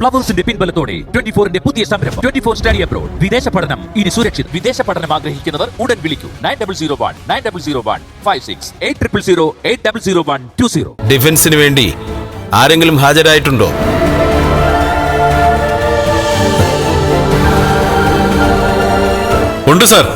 ഫ്ലവേഴ്സിന്റെ പിൻബലത്തോടെ 24ന്റെ പുതിയ സംരംഭം 24 study abroad. വിദേശ പഠനം ഇനി സുരക്ഷിത്. വിദേശ പഠനം ആഗ്രഹിക്കുന്നവർ ഉടൻ വിളിക്കൂ 9001 8000 800120. ഡിഫൻസിന് വേണ്ടി ആരെങ്കിലും ഹാജരായിട്ടുണ്ടോ? ഉണ്ട് സാർ.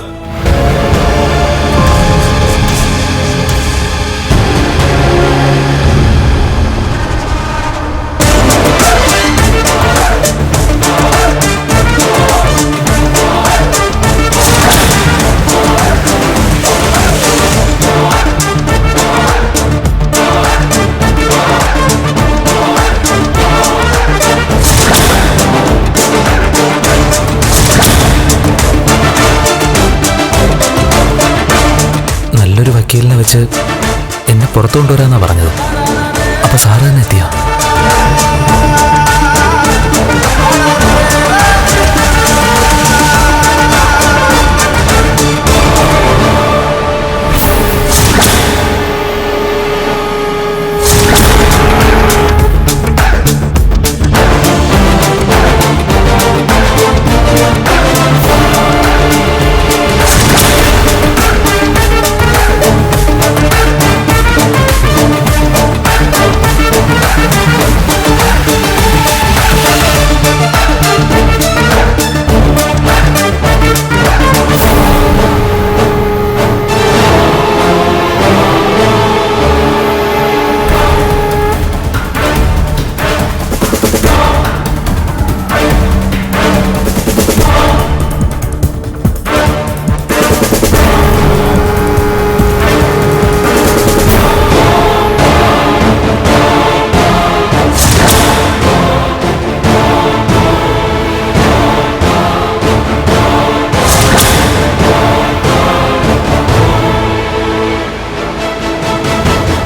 നല്ലൊരു വക്കീലിനെ വെച്ച് എന്നെ പുറത്തു കൊണ്ടുവരാന്നാ പറഞ്ഞത്. അപ്പൊ സാറ് തന്നെ എത്തിയോ?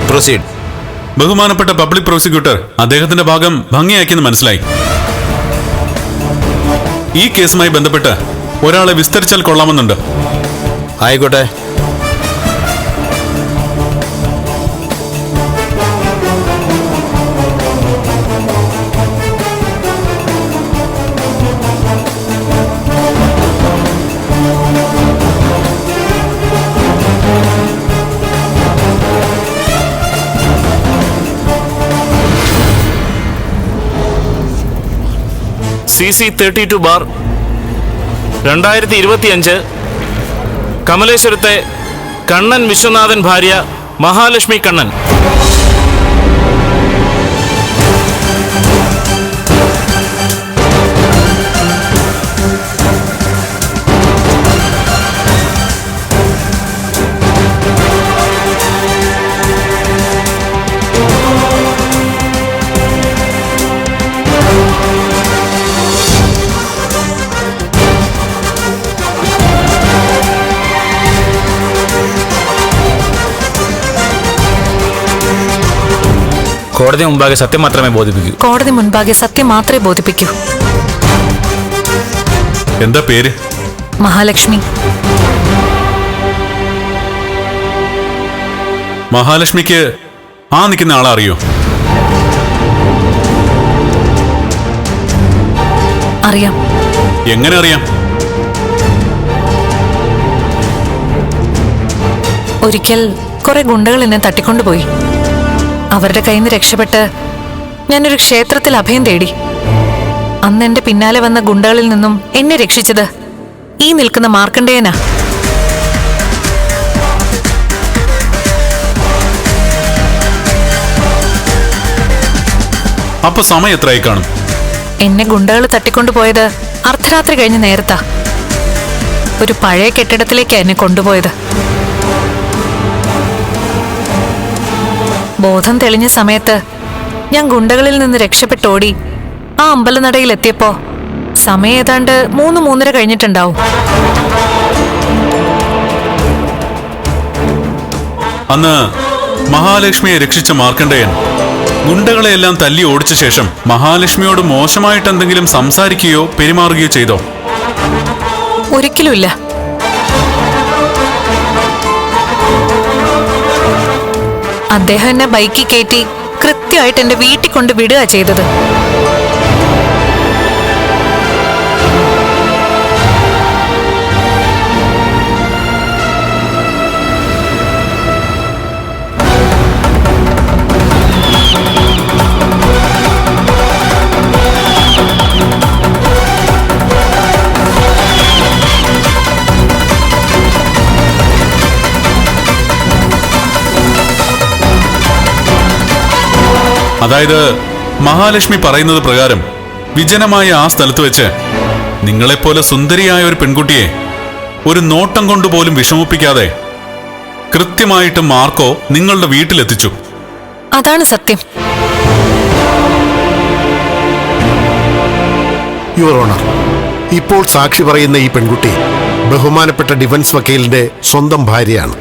പ്രൊസീഡ്. ബഹുമാനപ്പെട്ട പബ്ലിക് പ്രോസിക്യൂട്ടർ അദ്ദേഹത്തിന്റെ ഭാഗം ഭംഗിയാക്കിയെന്ന് മനസ്സിലായി. ഈ കേസുമായി ബന്ധപ്പെട്ട് ഒരാളെ വിസ്തരിച്ചാൽ കൊള്ളാമെന്നുണ്ട്. ആയിക്കോട്ടെ. CC 32 2025 കമലേശ്വരത്തെ കണ്ണൻ വിശ്വനാഥൻ ഭാര്യ മഹാലക്ഷ്മി കണ്ണൻ. കോടതി മുൻപാകെ സത്യം മാത്രമേ ബോധിപ്പിക്കൂ. കോടതി മുൻപാകെ സത്യം മാത്രമേ ബോധിപ്പിക്കൂ. എന്താ പേര്? മഹാലക്ഷ്മി. മഹാലക്ഷ്മിക്ക് ആ നിൽക്കുന്ന ആളെ അറിയോ? അറിയാം. എങ്ങനെ അറിയാം? ഒരിക്കൽ കുറെ ഗുണ്ടകൾ എന്നെ തട്ടിക്കൊണ്ടുപോയി. അവരുടെ കയ്യിൽ നിന്ന് രക്ഷപ്പെട്ട് ഞാനൊരു ക്ഷേത്രത്തിൽ അഭയം തേടി. അന്ന് എന്റെ പിന്നാലെ വന്ന ഗുണ്ടകളിൽ നിന്നും എന്നെ രക്ഷിച്ചത് ഈ നിൽക്കുന്ന മാർക്കണ്ഡേയനാ. അപ്പൊ സമയം എത്രയായി കാണും? എന്നെ ഗുണ്ടകൾ തട്ടിക്കൊണ്ടുപോയത് അർദ്ധരാത്രി കഴിഞ്ഞ് നേരത്താ. ഒരു പഴയ കെട്ടിടത്തിലേക്കാ എന്നെ കൊണ്ടുപോയത്. ബോധം തെളിഞ്ഞ സമയത്ത് ഞാൻ ഗുണ്ടകളിൽ നിന്ന് രക്ഷപ്പെട്ടോടി ആ അമ്പലനടയിൽ എത്തിയപ്പോ സമയം ഏതാണ്ട് 3-3:30 കഴിഞ്ഞിട്ടുണ്ടാവും. അന്ന് മഹാലക്ഷ്മിയെ രക്ഷിച്ച മാർക്കണ്ഡേയൻ ഗുണ്ടകളെയെല്ലാം തല്ലി ഓടിച്ച ശേഷം മഹാലക്ഷ്മിയോട് മോശമായിട്ട് എന്തെങ്കിലും സംസാരിക്കുകയോ പെരുമാറുകയോ ചെയ്തോ? ഒരിക്കലുമില്ല. അദ്ദേഹം എന്നെ ബൈക്കിൽ കയറ്റി കൃത്യമായിട്ട് എന്റെ വീട്ടിൽ കൊണ്ട് വിടുക ചെയ്തത്. അതായത് മഹാലക്ഷ്മി പറയുന്നത് പ്രകാരം വിജനമായ ആ സ്ഥലത്ത് വെച്ച് നിങ്ങളെപ്പോലെ സുന്ദരിയായ ഒരു പെൺകുട്ടിയെ ഒരു നോട്ടം കൊണ്ടുപോലും വിഷമിപ്പിക്കാതെ കൃത്യമായിട്ട് മാർക്കോ നിങ്ങളുടെ വീട്ടിലെത്തിച്ചു. അതാണ് സത്യം. യുവർ ഓണർ, ഇപ്പോൾ സാക്ഷി പറയുന്ന ഈ പെൺകുട്ടി ബഹുമാനപ്പെട്ട ഡിഫൻസ് വക്കീലിന്റെ സ്വന്തം ഭാര്യയാണ്.